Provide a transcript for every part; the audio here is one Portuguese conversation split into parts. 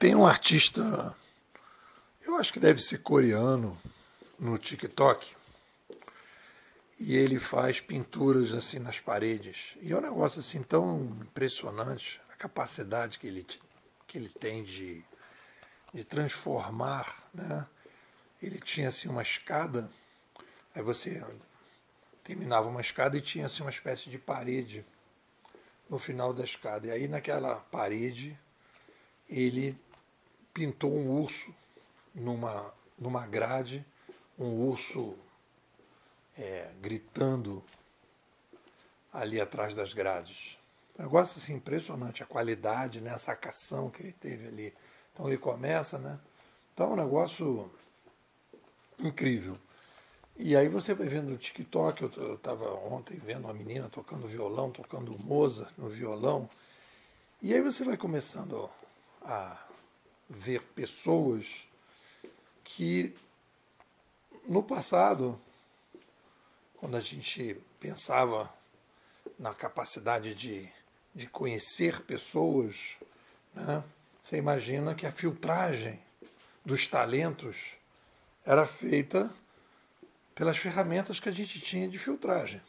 Tem um artista, eu acho que deve ser coreano, no TikTok, e ele faz pinturas assim nas paredes. E é um negócio assim tão impressionante, a capacidade que ele tem de transformar, né? Ele tinha assim uma escada, aí você terminava uma escada e tinha assim uma espécie de parede no final da escada. E aí naquela parede ele pintou um urso numa grade, um urso gritando ali atrás das grades. Um negócio assim impressionante, a qualidade, né, a sacação que ele teve ali. Então ele começa, né? Então é um negócio incrível. E aí você vai vendo no TikTok, eu estava ontem vendo uma menina tocando violão, tocando Mozart no violão, e aí você vai começando a ver pessoas que no passado, quando a gente pensava na capacidade de conhecer pessoas, né, você imagina que a filtragem dos talentos era feita pelas ferramentas que a gente tinha de filtragem.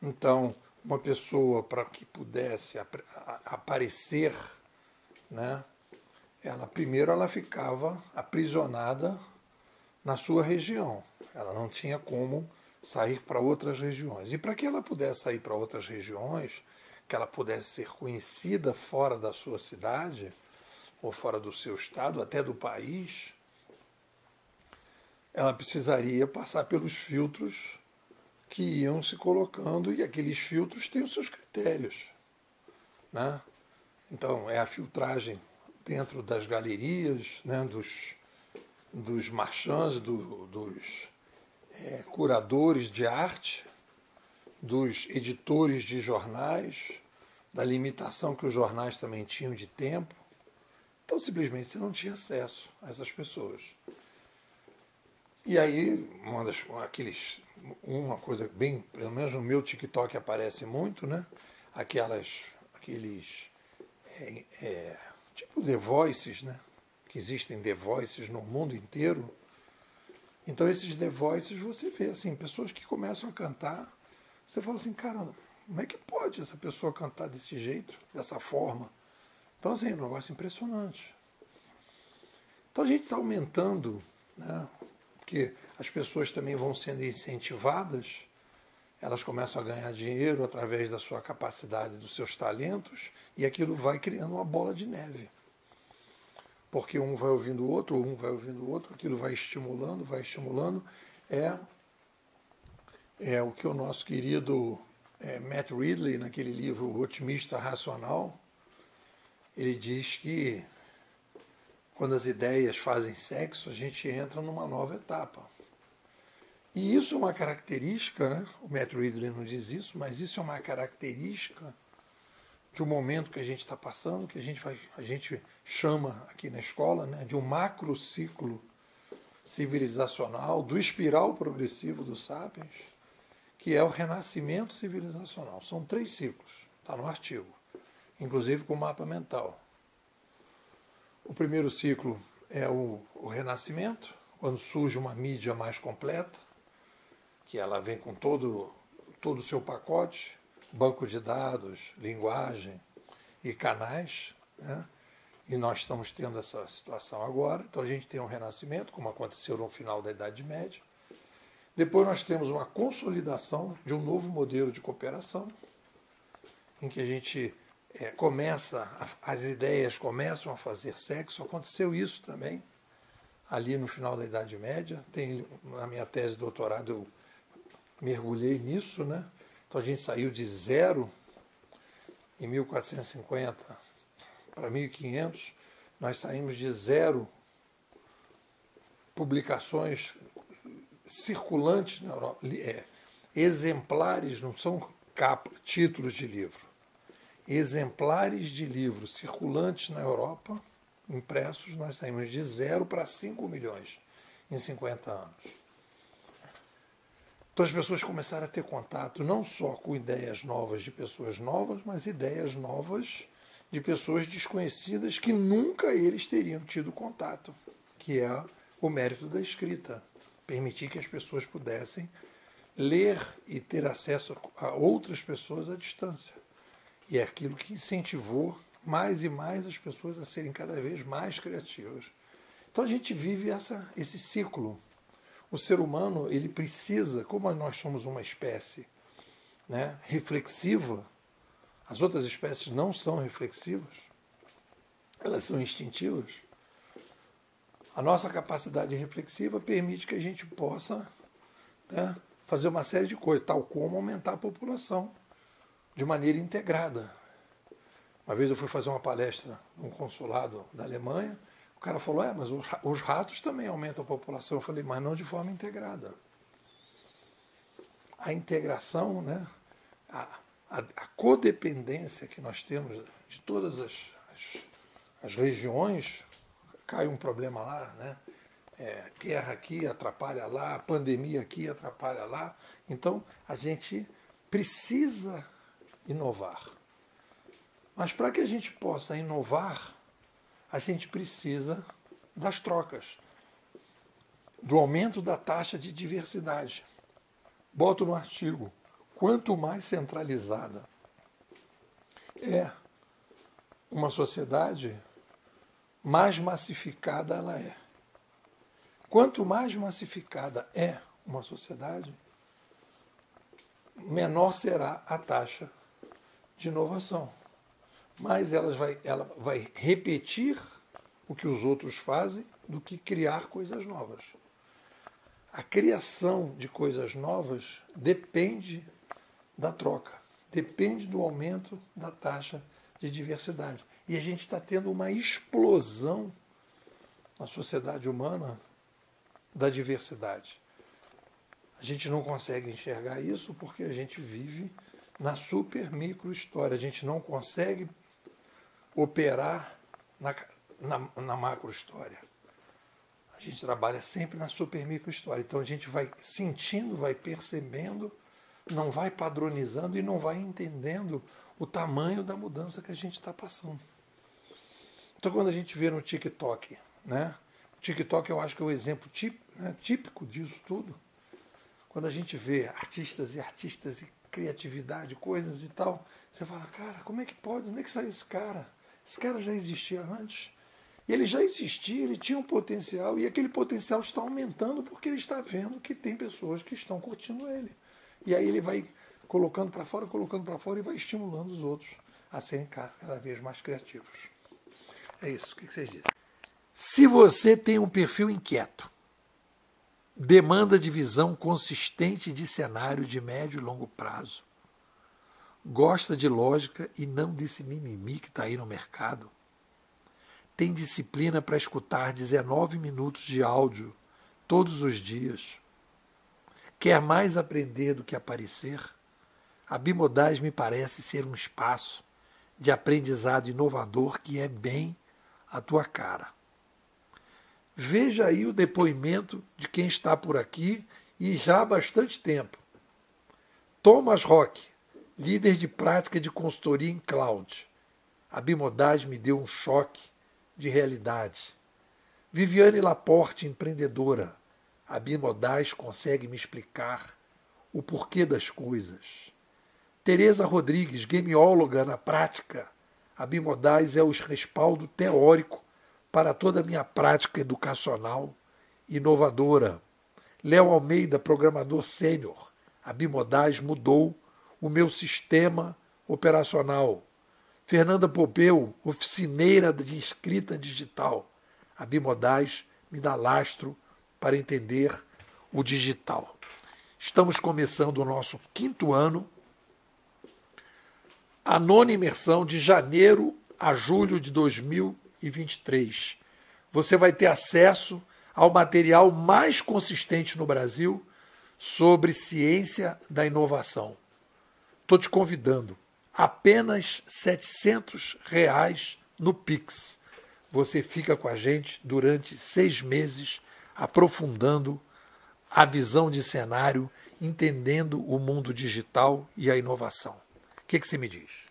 Então, uma pessoa, para que pudesse aparecer, né, primeiro ela ficava aprisionada na sua região. Ela não tinha como sair para outras regiões. E para que ela pudesse sair para outras regiões, que ela pudesse ser conhecida fora da sua cidade, ou fora do seu estado, até do país, ela precisaria passar pelos filtros que iam se colocando, e aqueles filtros têm os seus critérios, né? Então, é a filtragem dentro das galerias, né, dos marchands, dos curadores de arte, dos editores de jornais, da limitação que os jornais também tinham de tempo. Então, simplesmente, você não tinha acesso a essas pessoas. E aí, uma coisa bem, pelo menos no meu TikTok aparece muito, né? Aqueles tipo The Voices, né? Que existem The Voices no mundo inteiro. Então esses The Voices você vê assim, pessoas que começam a cantar, você fala assim, cara, como é que pode essa pessoa cantar desse jeito, dessa forma? Então assim, é um negócio impressionante. Então a gente está aumentando, né? Porque as pessoas também vão sendo incentivadas, elas começam a ganhar dinheiro através da sua capacidade, dos seus talentos, e aquilo vai criando uma bola de neve. Porque um vai ouvindo o outro, aquilo vai estimulando. É o que o nosso querido Matt Ridley, naquele livro O Otimista Racional, ele diz que quando as ideias fazem sexo, a gente entra numa nova etapa. E isso é uma característica, né? O Matt Ridley não diz isso, mas isso é uma característica de um momento que a gente está passando, que a gente chama aqui na escola, né, de um macro ciclo civilizacional, do espiral progressivo do Sapiens, que é o renascimento civilizacional. São 3 ciclos, está no artigo, inclusive com o mapa mental. O primeiro ciclo é o renascimento, quando surge uma mídia mais completa, que ela vem com todo o seu pacote, banco de dados, linguagem e canais, né? E nós estamos tendo essa situação agora. Então a gente tem um renascimento, como aconteceu no final da Idade Média. Depois nós temos uma consolidação de um novo modelo de cooperação, em que a gente as ideias começam a fazer sexo. Aconteceu isso também ali no final da Idade Média. Na minha tese de doutorado eu mergulhei nisso, né? Então a gente saiu de 0 em 1450 para 1500, nós saímos de 0 publicações circulantes na Europa, exemplares, não são títulos de livro, exemplares de livros circulantes na Europa, impressos, nós saímos de 0 para 5 milhões em 50 anos. Então as pessoas começaram a ter contato não só com ideias novas de pessoas novas, mas ideias novas de pessoas desconhecidas que nunca eles teriam tido contato, que é o mérito da escrita. Permitir que as pessoas pudessem ler e ter acesso a outras pessoas à distância. E é aquilo que incentivou mais e mais as pessoas a serem cada vez mais criativas. Então a gente vive esse ciclo. O ser humano, ele precisa, como nós somos uma espécie, né, reflexiva, as outras espécies não são reflexivas, elas são instintivas. A nossa capacidade reflexiva permite que a gente possa, né, fazer uma série de coisas, tal como aumentar a população de maneira integrada. Uma vez eu fui fazer uma palestra num consulado da Alemanha, o cara falou, mas os ratos também aumentam a população. Eu falei, mas não de forma integrada. A integração, né, a codependência que nós temos de todas as regiões, cai um problema lá, né? Guerra aqui atrapalha lá, pandemia aqui atrapalha lá. Então, a gente precisa inovar. Mas para que a gente possa inovar, a gente precisa das trocas, do aumento da taxa de diversidade. Boto no artigo, quanto mais centralizada é uma sociedade, mais massificada ela é. Quanto mais massificada é uma sociedade, menor será a taxa de inovação. Mas ela vai repetir o que os outros fazem do que criar coisas novas. A criação de coisas novas depende da troca, depende do aumento da taxa de diversidade. E a gente está tendo uma explosão na sociedade humana da diversidade. A gente não consegue enxergar isso porque a gente vive na super micro história. A gente não consegue operar na macro história. A gente trabalha sempre na super micro história. Então a gente vai sentindo, vai percebendo, não vai padronizando e não vai entendendo o tamanho da mudança que a gente está passando. Então quando a gente vê no TikTok, né? O TikTok eu acho que é o exemplo típico disso tudo. Quando a gente vê artistas e criatividade, coisas e tal, você fala, cara, como é que pode? Onde é que saiu esse cara? Esse cara já existia antes. E ele já existia, ele tinha um potencial, e aquele potencial está aumentando porque ele está vendo que tem pessoas que estão curtindo ele. E aí ele vai colocando para fora e vai estimulando os outros a serem cada vez mais criativos. É isso, o que vocês dizem? Se você tem um perfil inquieto, demanda de visão consistente de cenário de médio e longo prazo, gosta de lógica e não desse mimimi que está aí no mercado, tem disciplina para escutar 19 minutos de áudio todos os dias, quer mais aprender do que aparecer, a Bimodais me parece ser um espaço de aprendizado inovador que é bem a tua cara. Veja aí o depoimento de quem está por aqui e já há bastante tempo. Thomas Rock, líder de prática de consultoria em cloud. A Bimodais me deu um choque de realidade. Viviane Laporte, empreendedora. A Bimodais consegue me explicar o porquê das coisas. Tereza Rodrigues, gameóloga na prática. A Bimodais é o respaldo teórico para toda a minha prática educacional inovadora. Léo Almeida, programador sênior. A Bimodais mudou o meu sistema operacional. Fernanda Popeu, oficineira de escrita digital. A Bimodais me dá lastro para entender o digital. Estamos começando o nosso 5º ano. A 9ª imersão de janeiro a julho de 2023. Você vai ter acesso ao material mais consistente no Brasil sobre ciência da inovação. Estou te convidando. Apenas R$ 700 no Pix. Você fica com a gente durante 6 meses, aprofundando a visão de cenário, entendendo o mundo digital e a inovação. O que você me diz?